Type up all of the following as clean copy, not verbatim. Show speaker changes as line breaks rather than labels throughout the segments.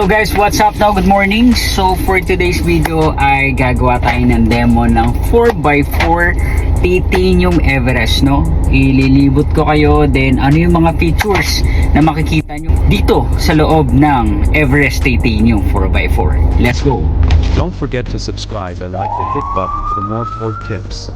Hello guys, what's up now? Good morning. So for today's video ay gagawa tayo ng demo ng 4x4 Titanium Everest, no? Ililibot ko kayo, then ano yung mga features na makikita nyo dito sa loob ng Everest Titanium 4x4. Let's go!
Don't forget to subscribe and like the hit button for more Ford tips.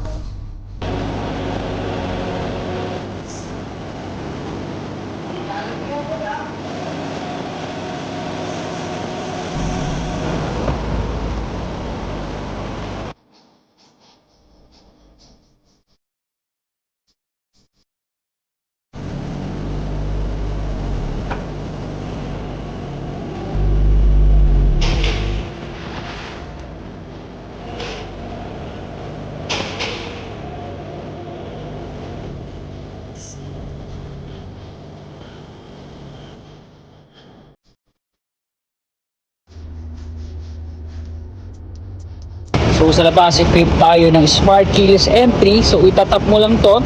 So sa labas, equip tayo ng smart keyless entry. So itatap mo lang to.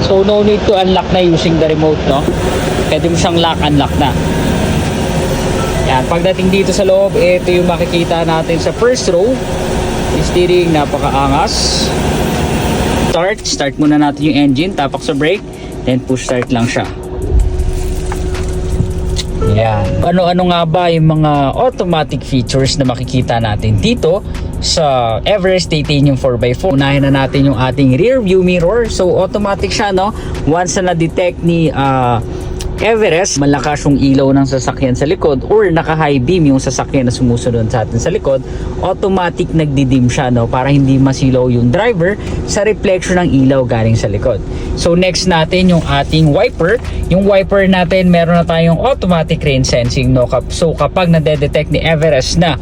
So no need to unlock na using the remote, no? Pwede mo siyang lock-unlock na. Yan, pagdating dito sa loob, ito yung makikita natin sa first row. Steering, napakaangas. Start muna natin yung engine, tapak sa brake, then push start lang siya. Yan. Ano-ano nga ba yung mga automatic features na makikita natin dito sa Everest Titanium 4x4? Unahin na natin yung ating rear view mirror. So automatic siya, no? Once na na-detect ni Everest, malakas yung ilaw ng sasakyan sa likod or naka-high beam yung sasakyan na sumusunod sa atin sa likod, automatic nagdidim siya, no? Para hindi masilaw yung driver sa reflection ng ilaw galing sa likod. So next natin yung ating wiper. Yung wiper natin, meron na tayong automatic rain sensing, no? So kapag na-detect ni Everest na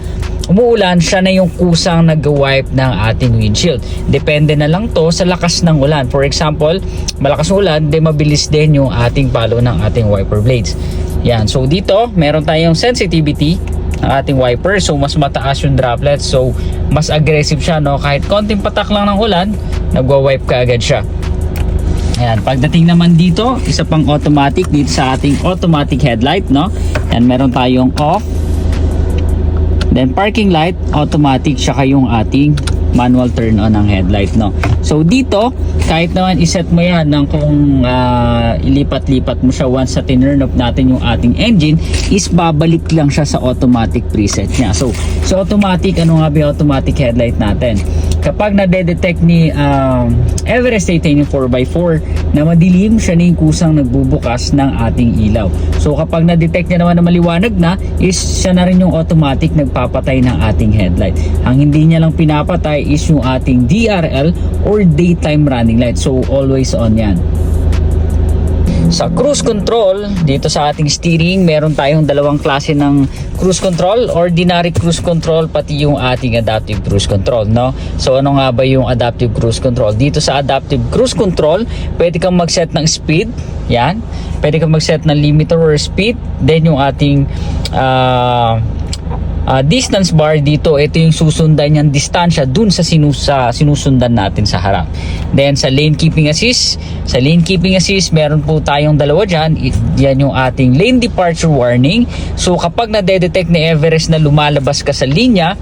umuulan, siya na yung kusang nag-wipe ng ating windshield. Depende na lang to sa lakas ng ulan. For example, malakas ng ulan, de mabilis din yung ating palo ng ating wiper blades. Yan. So dito, meron tayong sensitivity ng ating wiper. So mas mataas yung droplets. So mas aggressive siya, no? Kahit konting patak lang ng ulan, nagwa-wipe ka agad siya. Ayan, pagdating naman dito, isa pang automatic dito sa ating automatic headlight, no? Yan, meron tayong off. Then parking light, automatic siya yung ating manual turn on ng headlight, no? So dito, kahit naman iset mo yan ng kung ilipat-lipat mo siya once sa tinurn off natin yung ating engine, is babalik lang siya sa automatic preset niya. So automatic, ano nga ba yung automatic headlight natin? Kapag na-detect ni Everest Titanium 4x4 na madilim, siya na yung kusang nagbubukas ng ating ilaw. So kapag na-detect niya naman na maliwanag na, is siya na rin yung automatic nagpapatay ng ating headlight. Ang hindi niya lang pinapatay is yung ating DRL or daytime running light. So always on yan. Sa cruise control, dito sa ating steering, meron tayong dalawang klase ng cruise control, ordinary cruise control, pati yung ating adaptive cruise control, no? So ano nga ba yung adaptive cruise control? Dito sa adaptive cruise control, pwede kang mag-set ng speed, yan. Pwede kang mag-set ng limiter or speed, then yung ating distance bar dito, ito yung susundan niyang distansya dun sa sinusundan natin sa harap. Then sa lane keeping assist, meron po tayong dalawa dyan. Yan yung ating lane departure warning. So kapag na-detect ni Everest na lumalabas ka sa linya,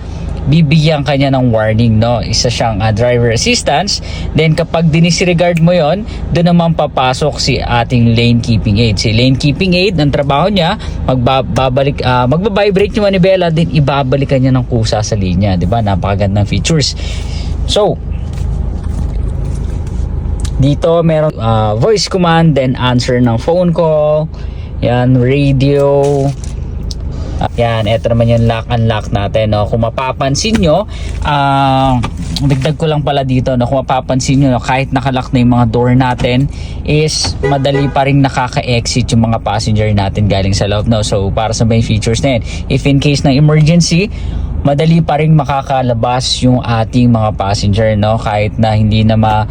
bibigyan kanya ng warning, no? Isa siyang driver assistance. Then kapag dinisregard mo yon, doon naman papasok si ating lane keeping aid. Si lane keeping aid, ang trabaho niya, magbabibrate yung manibela, then ibabalikan niya ng kusa sa linya, di ba? Napakagandang features. So dito meron voice command, then answer ng phone call, yan, radio. Yan, eto naman yung lock-unlock natin, no? Kung mapapansin nyo, dagdag ko lang pala dito, no? Kung mapapansin nyo, no? Kahit nakalock na yung mga door natin, is madali pa rin nakaka-exit yung mga passenger natin galing sa loob, no? So para sa main features na yun, if in case ng emergency, madali pa rin makakalabas yung ating mga passenger, no? Kahit na hindi na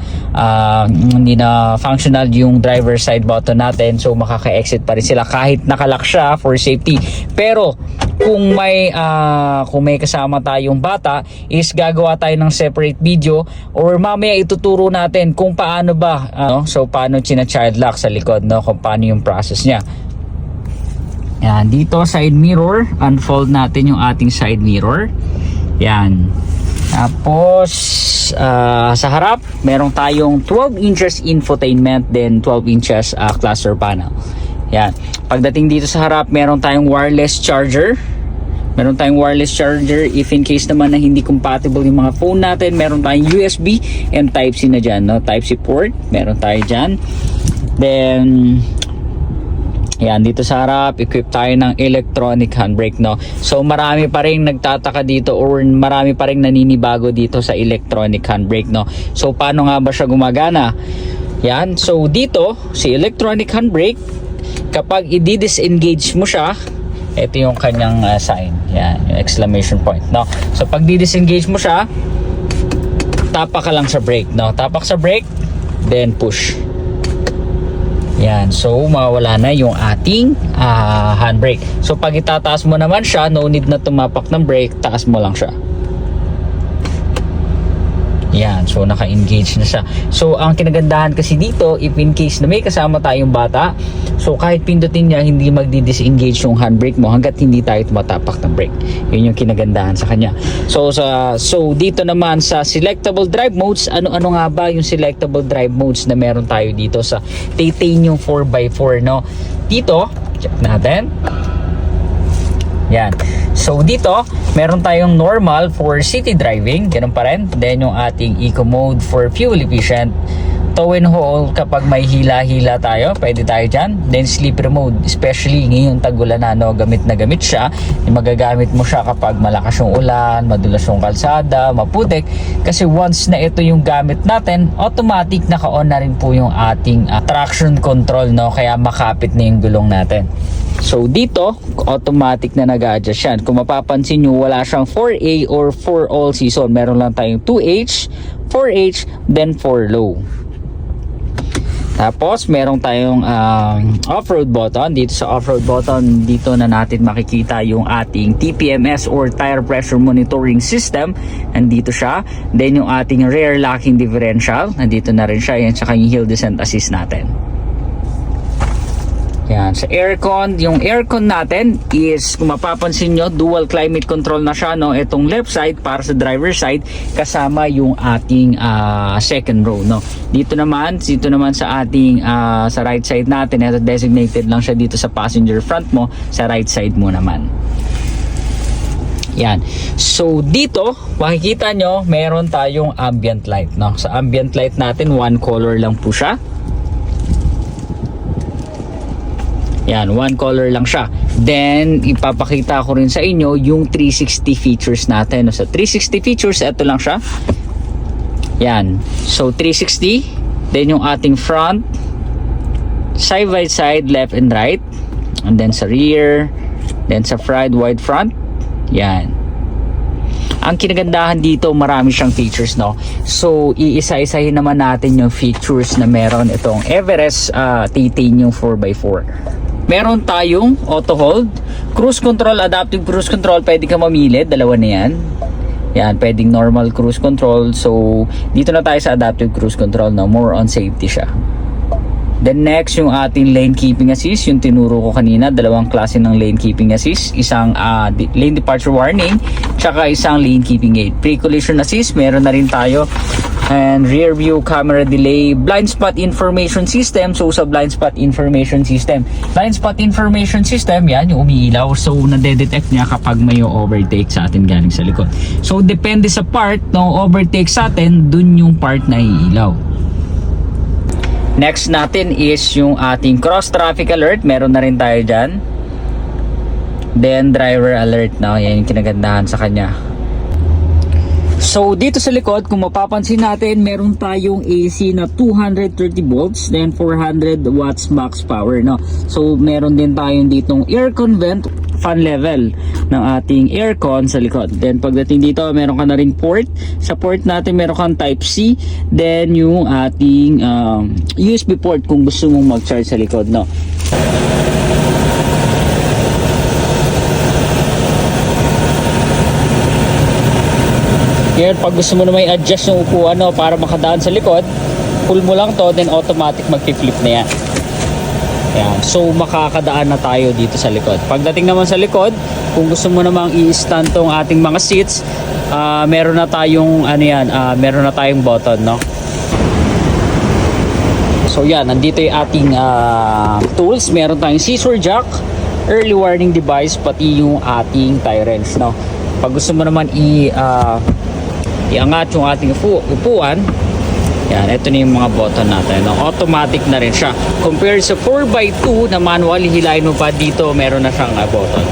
functional yung driver side button natin, so makaka-exit pa rin sila kahit nakalock siya for safety. Pero kung may kasama tayong bata, is gagawa tayo ng separate video, or mamaya ituturo natin kung paano ba so paano china-child lock sa likod, no? Kung paano yung process niya. Yan, dito side mirror, unfold natin yung ating side mirror. Yan. Tapos sa harap, meron tayong 12 inches infotainment, then 12 inches cluster panel. Yan. Pagdating dito sa harap, meron tayong wireless charger. Meron tayong wireless charger if in case naman na hindi compatible yung mga phone natin. Meron tayong USB and Type-C na dyan, no? Type-C port, meron tayo dyan. Then yan, dito sa harap, equip tayo ng electronic handbrake, no? So marami pa rin nagtataka dito or marami pa rin naninibago dito sa electronic handbrake, no? So paano nga ba siya gumagana? Yan, so dito si electronic handbrake, kapag i-disengage mo siya, ito yung kanyang sign, yan, yung exclamation point, no? So pag di-disengage mo siya, tapak ka lang sa brake, no? Tapak sa brake, then push. Yan, so mawawala na yung ating handbrake. So pag itataas mo naman siya, no need na tumapak ng brake, taas mo lang siya. Yan, so naka-engage na siya. So ang kinagandahan kasi dito, if in case na may kasama tayong bata, so kahit pindutin niya, hindi magdi-disengage yung handbrake mo hanggat hindi tayo tumatapak ng brake. Yun yung kinagandahan sa kanya. So dito naman sa selectable drive modes, ano nga ba yung selectable drive modes na meron tayo dito sa titanium 4x4, no? Dito, check natin. Yan. So dito, meron tayong normal for city driving, ganun pa rin. Then yung ating eco mode for fuel efficient. Tow and haul, kapag may hila-hila tayo, pwede tayo dyan. Then slippery mode, especially ngayong tag-ulan na, no, gamit na gamit siya. Magagamit mo siya kapag malakas yung ulan, madulas yung kalsada, maputik. Kasi once na ito yung gamit natin, automatic naka-on na rin po yung ating traction control, no? Kaya makapit na yung gulong natin. So dito, automatic na nag-adjust yan. Kung mapapansin nyo, wala siyang 4A or 4 all season. Meron lang tayong 2H, 4H, then 4 low. Tapos meron tayong off-road button. Dito sa off-road button, dito na natin makikita yung ating TPMS or tire pressure monitoring system. Nandito siya. Then yung ating rear locking differential, nandito na rin siya. Yan, saka yung hill descent assist natin. Yan, sa aircon, yung aircon natin is, kung mapapansin nyo, dual climate control na siya, no? Itong left side para sa driver side, kasama yung ating second row, no? Dito naman sa ating sa right side natin, ito designated lang siya dito sa passenger front mo, sa right side mo naman. Yan. So dito, makikita nyo, meron tayong ambient light, no? Sa ambient light natin, one color lang po siya. Yan, one color lang siya. Then, ipapakita ko rin sa inyo yung 360 features natin. Sa 360 features, ito lang siya. Yan. So, 360. Then, yung ating front, side by side, left and right. And then, sa rear. Then, sa wide front. Yan. Ang kinagandahan dito, marami siyang features, no? So, iisa-isahin naman natin yung features na meron itong Everest Titanium 4x4. Meron tayong auto hold, cruise control, adaptive cruise control, pwede ka mamili, dalawa na yan. Yan, pwedeng normal cruise control. So, dito na tayo sa adaptive cruise control, no? More on safety siya. Then next, yung ating lane keeping assist, yung tinuro ko kanina, dalawang klase ng lane keeping assist, isang lane departure warning, tsaka isang lane keeping aid. Pre-collision assist, meron na rin tayo. And rear view camera delay, blind spot information system. So sa blind spot information system, yan yung umiilaw. So nade-detect niya kapag may overtake sa atin galing sa likod. So depende sa part, no, overtake sa atin, dun yung part na iilaw. Next natin is yung ating cross traffic alert. Meron na rin tayo dyan. Then driver alert, no? Yan yung kinagandahan sa kanya. So dito sa likod, kung mapapansin natin, meron tayong AC na 230 volts, then 400 watts max power, no? So meron din tayong ditong aircon vent, fan level ng ating aircon sa likod. Then pagdating dito, meron ka na ring port. Sa port natin, meron kang Type-C, then yung ating USB port kung gusto mong mag-charge sa likod, no? Yan, pag gusto mo na may adjust yung upuan, no, para makadaan sa likod, pull mo lang to, then automatic mag-flip na yan. Ayan. So makakadaan na tayo dito sa likod. Pagdating naman sa likod, kung gusto mo namang i-stand tong ating mga seats, meron na tayong meron na tayong button, no? So yan, nandito yung ating tools. Meron tayong scissor jack, early warning device, pati yung ating tie wrench, no? Pag gusto mo naman iangat yung ating upuan, yan, ito na yung mga button natin, no? Automatic na rin siya. Compared sa 4x2 na manual, hihilahin mo pa, dito meron na siyang button.